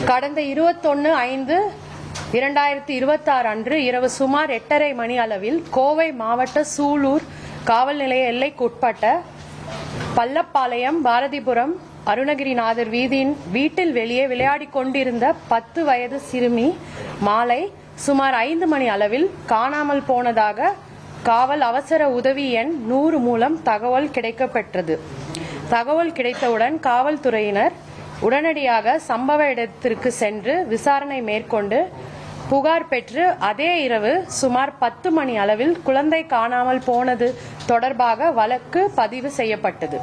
கடந்த 21/5/2026 அன்று இரவு சுமார் 8:30 மணி அளவில் கோவை மாவட்ட சூலூர் காவல் நிலைய எல்லைக்குட்பட்ட பள்ளப்பாளையம் பாரதிபுரம் அருணகிரிநாதர் வீட்டில் வெளியே விளையாடிக் கொண்டிருந்த 10 வயது சிறுமி மாலை சுமார் 5 மணி அளவில் காணாமல் போனதாக காவல் அவசர உதவி எண் 100 மூலம் தகவல் கிடைக்கப்பெற்றது. தகவல் கிடைத்தவுடன் காவல்துறையினர் உடனடியாக சம்பவ இடத்திற்கு சென்று விசாரணை மேற்கொண்டு புகார் பெற்று அதே இரவு சுமார் 10 மணி அளவில் குழந்தை காணாமல் போனது தொடர்பாக வழக்கு பதிவு செய்யப்பட்டது.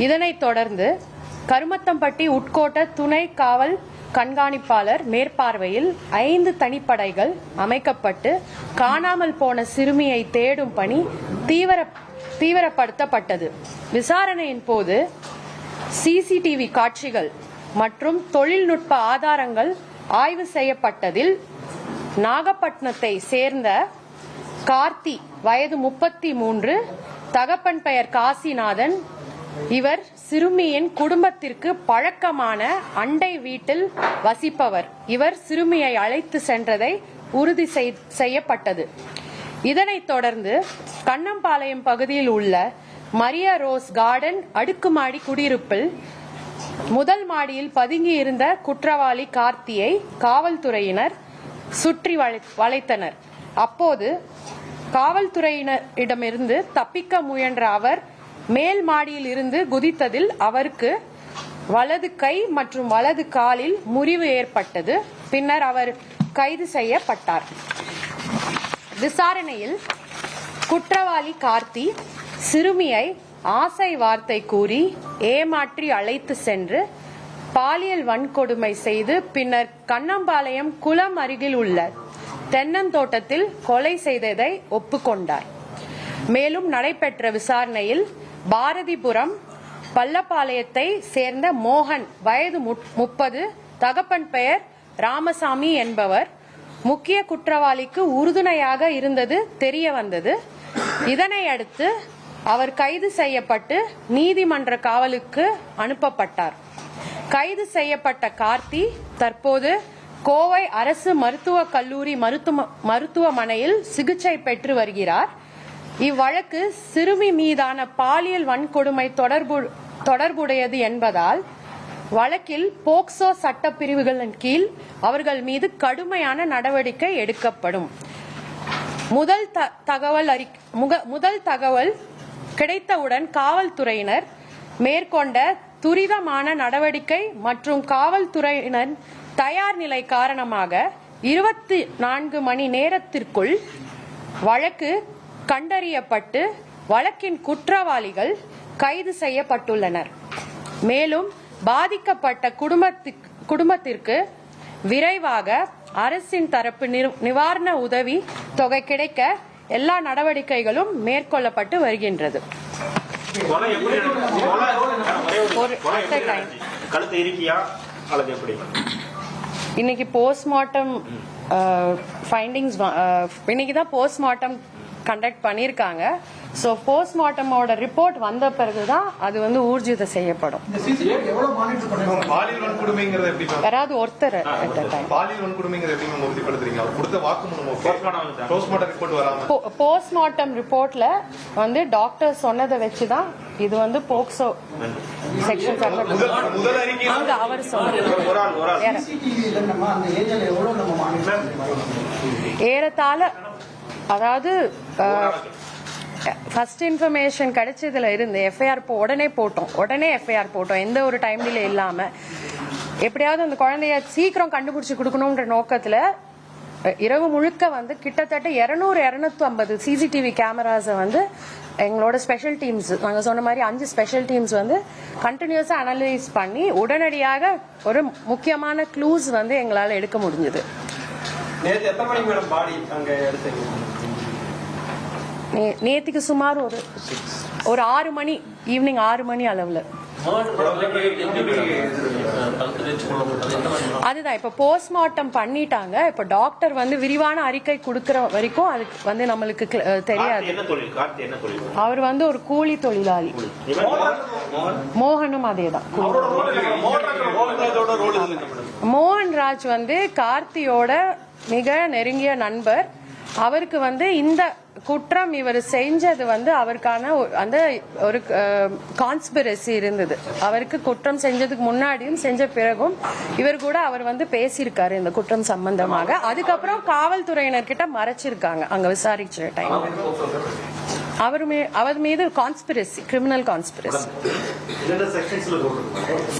இதனைத் தொடர்ந்து கருமத்தம்பட்டி உட்கோட்ட துணை காவல் கண்காணிப்பாளர் மேற்பார்வையில் 5 தனிப்படைகள் அமைக்கப்பட்டு காணாமல் போன சிறுமியை தேடும் பணி தீவிரப்படுத்தப்பட்டது. விசாரணையின் போது சிசிடிவி காட்சிகள் மற்றும் தொழில்நுட்ப ஆதாரங்கள் ஆய்வு செய்யப்பட்டதில் நாகப்பட்டினத்தை சேர்ந்த கார்த்தி வயது 33, தகப்பன் பெயர் காசிநாதன். இவர் சிறுமியின் குடும்பத்திற்கு பழக்கமான அண்டை வீட்டில் வசிப்பவர். இவர் சிறுமியை அழைத்து சென்றதை உறுதி செய்யப்பட்டது. இதனைத் தொடர்ந்து கண்ணம்பாளையம் பகுதியில் உள்ள மரியா ரோஸ் கார்டன் அடுக்குமாடி குடியிருப்பில் முதல் மாடியில் பதுங்கி இருந்த குற்றவாளி கார்த்தியை காவல்துறையினர் சுற்றி வளைத்தனர். அப்போது காவல்துறையினரிடமிருந்து தப்பிக்க முயன்ற அவர் மேல் மாடியில் இருந்து குதித்ததில் அவருக்கு வலது கை மற்றும் வலது காலில் முறிவு ஏற்பட்டது. பின்னர் அவர் கைது செய்யப்பட்டார். விசாரணையில் குற்றவாளி கார்த்தி சிறுமியை ஆசை வார்த்தை கூறி ஏமாற்றி அழைத்து சென்று பாலியல் வன்கொடுமை செய்து பின்னர் கண்ணம்பாளையம் குளம் அருகில் உள்ள தென்னந்தோட்டத்தில் கொலை செய்ததை ஒப்புக்கொண்டார். மேலும் நடைபெற்ற விசாரணையில் பாரதிபுரம் பள்ளப்பாளையத்தை சேர்ந்த மோகன் வயது 30, தகப்பன் பெயர் ராமசாமி என்பவர் முக்கிய குற்றவாளிக்கு உறுதுணையாக இருந்தது தெரிய வந்தது. இதனை அடுத்து அவர் கைது செய்யப்பட்டு நீதிமன்ற காவலுக்கு அனுப்பப்பட்டார். கைது செய்யப்பட்ட கார்த்தி தற்போது கோவை அரசு மருத்துவக் கல்லூரி மருத்துவமனையில் சிகிச்சை பெற்று வருகிறார். இவ்வழக்கு சிறுமி மீதான பாலியல் வன்கொடுமை தொடர்புடையது என்பதால் வழக்கில் போக்சோ சட்டப்பிரிவுகளின் கீழ் அவர்கள் மீது கடுமையான நடவடிக்கை எடுக்கப்படும். முதல் தகவல் கிடைத்தவுடன் காவல்துறையினர் மேற்கொண்ட துரிதமான நடவடிக்கை மற்றும் காவல்துறையினர் தயார் நிலை காரணமாக 24 மணி நேரத்திற்குள் வழக்கு கண்டறியப்பட்டு வழக்கின் குற்றவாளிகள் கைது செய்யப்பட்டுள்ளனர். மேலும் பாதிக்கப்பட்ட குடும்பத்திற்கு விரைவாக அரசின் தரப்பு நிவாரண உதவி தொகை கிடைக்க எல்லா நடவடிக்கைகளும் மேற்கொள்ளப்பட்டு வருகின்றது. இன்னைக்கு போஸ்ட்மார்ட்டம் ஃபைண்டிங்ஸ் இன்னைக்கு தான் போஸ்ட்மார்ட்டம் கண்டக்ட் பண்ணியிருக்காங்க. ஸோ போஸ்ட்மார்ட்டமோட ரிப்போர்ட் வந்த பிறகுதான் அது ஊர்ஜித செய்யப்படும். யாராவது ஒருத்தர் போஸ்ட்மார்ட்டம் ரிப்போர்ட்ல டாக்டர் சொன்னதை வச்சுதான் இது போக்சோ செக்ஷன் அவர் சொன்னார். ஏறத்தாழ அதாவது ஃபர்ஸ்ட் இன்ஃபர்மேஷன் கிடைச்சதுல இருந்து உடனே போட்டோம். எந்த ஒரு டைம் டிலே இல்லாம எப்படியாவது அந்த குழந்தைய சீக்கிரம் கண்டுபிடிச்சு கொடுக்கணும்ன்ற நோக்கத்துல இரவு முழுக்க கிட்டத்தட்ட 200-250 சிசிடிவி கேமராஸை எங்களோட ஸ்பெஷல் டீம்ஸ், நாங்க சொன்ன மாதிரி 5 ஸ்பெஷல் டீம்ஸ் கண்டினியூஸா அனலைஸ் பண்ணி உடனடியாக ஒரு முக்கியமான க்ளூஸ் எங்களால எடுக்க முடிஞ்சது. நேத்திக்கு சுமார் ஒரு 6 மணி, ஈவினிங் 6 மணி அளவுல அதுதான் இப்ப போஸ்ட்மார்ட்டம் பண்ணிட்டாங்க. இப்ப டாக்டர் வந்து விரிவான அறிக்கை கொடுக்கிற வரைக்கும் அதுக்கு வந்து நம்மளுக்கு தெரியாது. அவர் வந்து ஒரு கூலி தொழிலாளி. மோகனும் அதேதான். மோகன்ராஜ் வந்து கார்த்தியோட மிக நெருங்கிய நண்பர். அவருக்கு வந்து இந்த குற்றம் இவர் செஞ்சது வந்து அவருக்கான அந்த ஒரு கான்ஸ்பிரசி இருந்தது. அவருக்கு குற்றம் செஞ்சதுக்கு முன்னாடியும் செஞ்ச பிறகும் இவர் கூட அவர் வந்து பேசியிருக்காரு இந்த குற்றம் சம்பந்தமாக. அதுக்கப்புறம் காவல்துறையினர்கிட்ட மறைச்சிருக்காங்க அங்க விசாரிச்ச டைம். அவர் மீது கான்ஸ்பிரசி, கிரிமினல் கான்ஸ்பிரசி.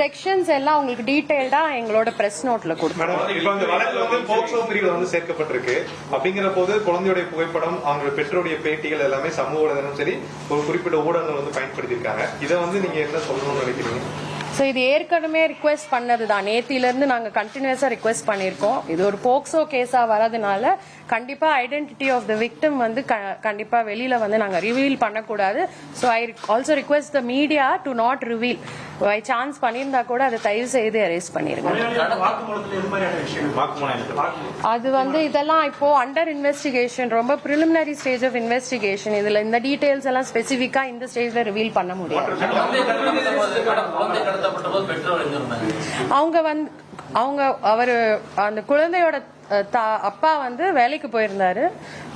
செக்ஷன்ஸ் எல்லாம் உங்களுக்கு டீடைல்டா எங்களோட பிரஸ் நோட்ல கொடுப்போம். இப்போ அந்த வழக்குல வந்து போக்சோ பிரிவு வந்து சேர்க்கப்பட்டிருக்கு. அப்படிங்கிற போது குழந்தையுடைய புகைப்படம், அவங்க பெற்றோருடைய பேட்டிகள் எல்லாமே சமூக வலைதளம் சரி ஒரு குறிப்பிட்ட ஊடகங்கள் வந்து பயன்படுத்தியிருக்காங்க. இதை வந்து நீங்க என்ன சொல்லணும்னு நினைக்கிறீங்க? ஸோ இது ஏற்கனவே ரிக்வெஸ்ட் பண்ணது தான். நேத்திலிருந்து நாங்கள் கண்டினியூஸாக ரிக்வெஸ்ட் பண்ணியிருக்கோம். இது ஒரு போக்சோ கேஸாக வரதுனால கண்டிப்பாக ஐடென்டிட்டி ஆஃப் த விக்டிம் வந்து கண்டிப்பாக வெளியில் வந்து நாங்கள் ரிவீல் பண்ணக்கூடாது. So I also request the media to not reveal. By chance பண்ணியிருந்தா கூட அதை தயவு செய்து அரெஸ்ட் பண்ணிருங்க. அது வந்து இதெல்லாம் இப்போ அண்டர் இன்வெஸ்டிகேஷன், ரொம்ப ப்ரிலிமினரி ஸ்டேஜ் ஆஃப் இன்வெஸ்டிகேஷன். இதுல இந்த டீடைல்ஸ் எல்லாம் ஸ்பெசிஃபிக்கா இந்த ஸ்டேஜ்ல ரிவீல் பண்ண முடியாது. அவரு அந்த குழந்தையோட அப்பா வந்து வேலைக்கு போயிருந்தாரு.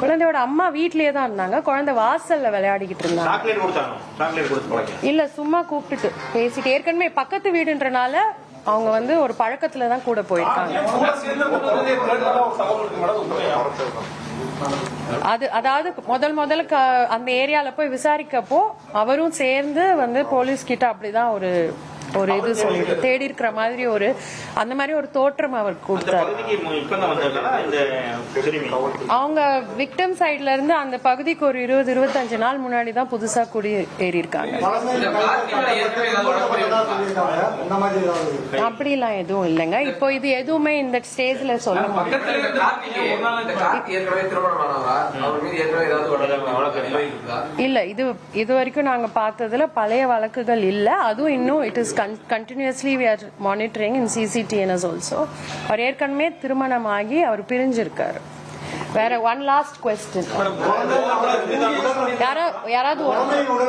குழந்தையோட அம்மா வீட்லயே தான் இருந்தாங்க. குழந்தை வாசல்ல விளையாடிக்கிட்டு இருந்தாங்க. இல்ல சும்மா கூப்பிட்டுட்டு பேசிட்டு, ஏற்கனவே பக்கத்து வீடுன்றனால அவங்க வந்து ஒரு பழக்கத்துல தான் கூட போயிருக்காங்க. அதாவது முதல்ல அந்த ஏரியால போய் விசாரிக்கப்போ அவரும் சேர்ந்து வந்து போலீஸ் கிட்ட அப்படிதான் ஒரு இது சொல்லிட்டு தேடி இருக்கிற மாதிரி அந்த மாதிரி ஒரு தோற்றம் அவர் கொடுத்தாரு. அவங்க விக்டிம் சைட்ல இருந்து அந்த பகுதிக்கு ஒரு 20-25 நாள் முன்னாடி தான் புதுசா குடி ஏறி இருக்காங்க. அப்படிலாம் எதுவும் இல்லைங்க. இப்போ இது எதுவுமே இந்த ஸ்டேஜ்ல சொல்ல இல்ல. இது வரைக்கும் நாங்க பார்த்ததுல பழைய வழக்குகள் இல்ல. அதுவும் இன்னும் it is continuously we are monitoring in CCTNS also. அவர் ஏற்கனவே திருமணமாகி அவர் பிரிஞ்சிருக்காரு. வேற ஒன் லாஸ்ட் क्वेश्चन. யாராவது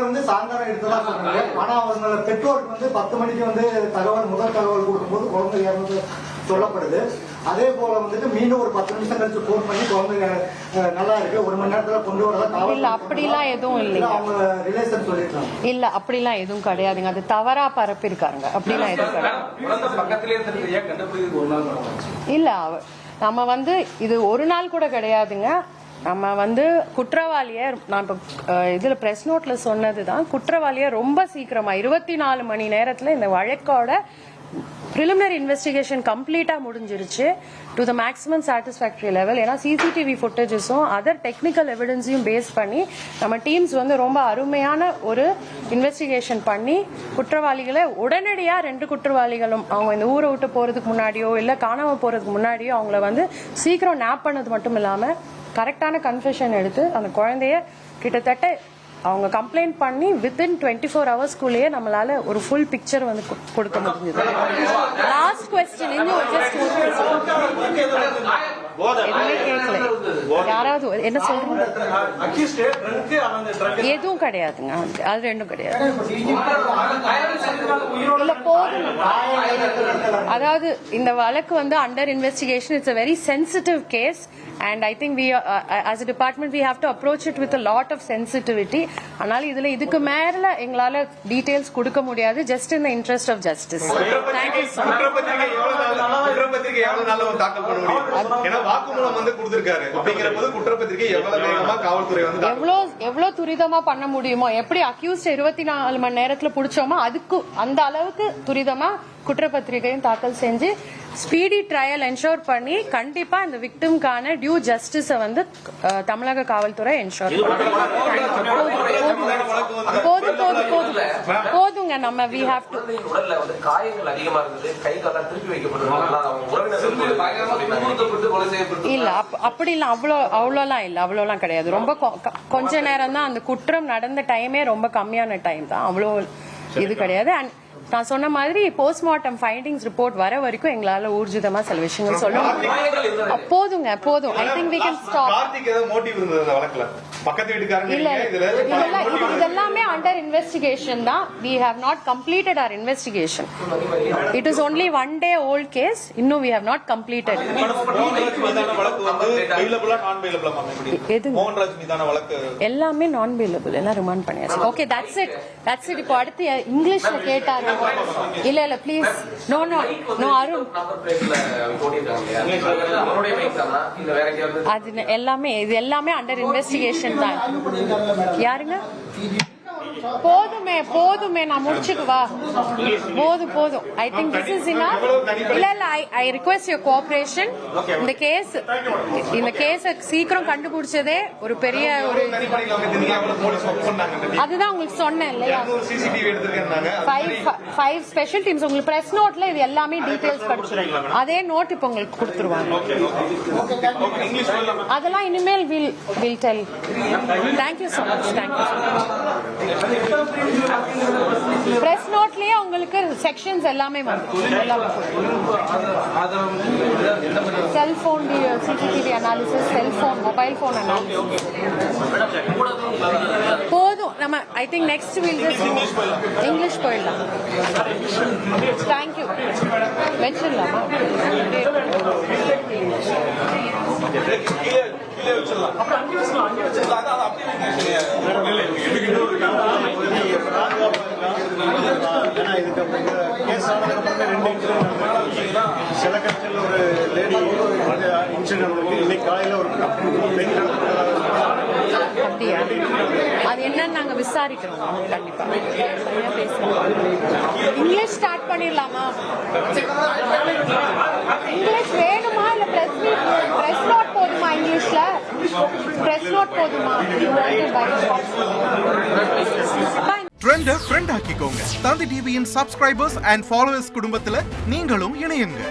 வந்து சாயந்தரம் எடுத்ததா சொன்னாங்க. ஆனா அவங்க பெற்றோருக்கு வந்து 10 மணிக்கு வந்து முதல் தகவல் கொடுக்கும்போது குழந்தை இறந்து சொல்லப்படுது. அதே போல வந்துட்டு மீண்டும் ஒரு 10 நிமிஷம் கழிச்சு போன் பண்ணி குழந்தை நல்லா இருக்கு, 1 மணி நேரத்துல கொண்டு வரதா. இல்ல அப்படிலாம் எதுவும் இல்லைங்க. அவங்க ரிலேஷன் சொல்லிருக்காங்க. இல்ல அப்படிலாம் எதுவும் கிடையாதுங்க. அது தவறா பரப்பிருக்காங்க. அப்படிலாம் எதுவும் இல்ல. நம்ம வந்து இது ஒரு நாள் கூட கிடையாதுங்க. நம்ம வந்து குற்றவாளிய நான் இப்ப இதுல பிரஸ் நோட்ல சொன்னதுதான், குற்றவாளிய ரொம்ப சீக்கிரமா 24 மணி நேரத்துல இந்த வழக்கோட preliminary investigation கம்ப்ளீட்டா முடிஞ்சிருச்சு to the maximum satisfactory level. ஏன்னா சிசிடிவி ஃபுட்டேஜஸும் அதர் டெக்னிக்கல் எவிடன்ஸையும் பேஸ் பண்ணி நம்ம டீம்ஸ் வந்து ரொம்ப அருமையான ஒரு இன்வெஸ்டிகேஷன் பண்ணி குற்றவாளிகளை உடனடியா 2 குற்றவாளிகளும் அவங்க இந்த ஊரை விட்டு போறதுக்கு முன்னாடியோ இல்ல காணாம போறதுக்கு முன்னாடியோ அவங்கள வந்து சீக்கிரம் நாப் பண்ணது மட்டும் இல்லாம கரெக்டான கன்ஃபெஷன் எடுத்து அந்த குழந்தைய கிட்டத்தட்ட அவங்க கம்ப்ளைண்ட் பண்ணி வித்தின் 24 ஹவர்ஸ்க்குள்ளேயே நம்மளால ஒரு ஃபுல் பிக்சர் வந்து கொடுக்க முடிஞ்சது. லாஸ்ட் क्वेश्चन இன்னும் ஜஸ்ட் எதுவுமே கேட்கல. யாராவது என்ன சொல்றீங்க? எதுவும் கிடையாதுங்க. அது ரெண்டும் கிடையாது. இல்ல போதும். அதாவது இந்த வழக்கு வந்து under investigation. It's a very sensitive case and I think we as a department we have to approach it with a lot of sensitivity. ஆனால் இதுக்கு மேல எங்களால டீடைல்ஸ் கொடுக்க முடியாது. Just in the interest of justice. Thank you so much. குற்றப்பத்திரிகை எவ்வளவு நாள்ல தாக்கல் பண்ண முடியும்? ஏன்னா வாக்குமூலம் வந்து கொடுத்திருக்காரு. அப்படிங்கறபோது குற்றப்பத்திரிகை எவ்வளவு வேகமா காவல்துறை வந்து எவ்வளவு துரிதமா பண்ண முடியுமோ, எப்படி அக்யூஸ்ட் 24 மணி நேரத்துல புடிச்சோமோ அதுக்கு அந்த அளவுக்கு துரிதமா குற்றப்பத்திரிகையும் தாக்கல் செஞ்சு ஸ்பீடி ட்ரையல் என்ஷோர் பண்ணி கண்டிப்பா இந்த விக்டிம்கான டியூ ஜஸ்டிஸ வந்து தமிழக காவல்துறை என்ஷோர் போதுங்க. நம்ம we have to இல்ல அப்படிலாம் அவ்வளோலாம் இல்ல. அவ்வளோலாம் கிடையாது. ரொம்ப கொஞ்ச நேரம் தான். அந்த குற்றம் நடந்த டைமே ரொம்ப கம்மியான டைம் தான். அவ்வளோ இது கிடையாது. அண்ட் நான் சொன்ன மாதிரி போஸ்ட்மார்ட்டம் ஃபைண்டிங்ஸ் ரிப்போர்ட் வர வரைக்கும் எங்களால ஊர்ஜிதமா சில விஷயங்கள் சொல்ல முடியும். போதுங்க போதும். I think we can stop. Karthik ஏதோ மோட்டிவ் இருந்தது அந்த வழக்குல பக்கத்து வீட்டுக்காரங்க இல்ல இதுல இதெல்லாமே அண்டர் இன்வெஸ்டிகேஷன் தான். we have not completed our investigation. it is only 1 day old case. இன்னும் we have not completed. Mohanraj மீதான வழக்கு வந்து பெயிலபிளா நான் பெயிலபிளா எது மோகன்ராஜ் மீதான வழக்கு எல்லாமே நான் பெயிலபிள், எல்லாம் ரிமாண்ட் பண்ணியாச்சு. Okay that's it. இப்போ அடுத்து இங்கிலீஷ்ல கேட்டாங்க. இல்ல ப்ளீஸ் நோ அருண் அது எல்லாமே இது எல்லாமே அண்டர் இன்வெஸ்டிகேஷன் தான். யாருங்க? போதுமே நான் முடிச்சுக்குவா. போதும். I think this is enough. இல்ல ஐ ரிக்வெஸ்ட் யுவர் கோஆபரேஷன். இந்த கேஸ் சீக்கிரம் கண்டுபிடிச்சதே ஒரு பெரிய ஒரு அதுதான் உங்களுக்கு சொன்னேன் இல்லையா. 5 ஸ்பெஷல் டீம்ஸ் உங்களுக்கு பிரஸ் நோட்ல இது எல்லாமே டீடைல்ஸ் படிச்சிருக்கீங்க. அதே நோட் இப்போ உங்களுக்கு கொடுத்துருவாங்க. அதெல்லாம் இனிமேல் will tell. Thank you so much. Thank you. Press நோட்லயே உங்களுக்கு செக்ஷன்ஸ் எல்லாமே cellphone CCTV analysis, cellphone mobile phone analysis போதும். நம்ம I think next will just English போயிடலாம். தேங்க்யூ. வச்சிடலாமா? சில கட்சியில் ஒரு லேடி இன்சிடென்ட் இன்னைக்கு காலையில் ஒரு பெண் அப்படியா? அது என்னன்னு நாங்க விசாரிக்கிறோம். கண்டிப்பா இங்கிலீஷ் ஸ்டார்ட் பண்ணிடலாமா? இங்கிலீஷ் வேணுமா இல்ல பிரஸ் நோட் போதுமா? இங்கிலீஷ்ல பிரஸ் நோட் போதுமா? ட்ரெண்ட ஃப்ரெண்ட் ஆக்கிக்கோங்க. தந்தி டிவியின் சப்ஸ்கிரைபர்ஸ் அண்ட் ஃபாலோவர்ஸ் குடும்பத்துல நீங்களும் இணையுங்க.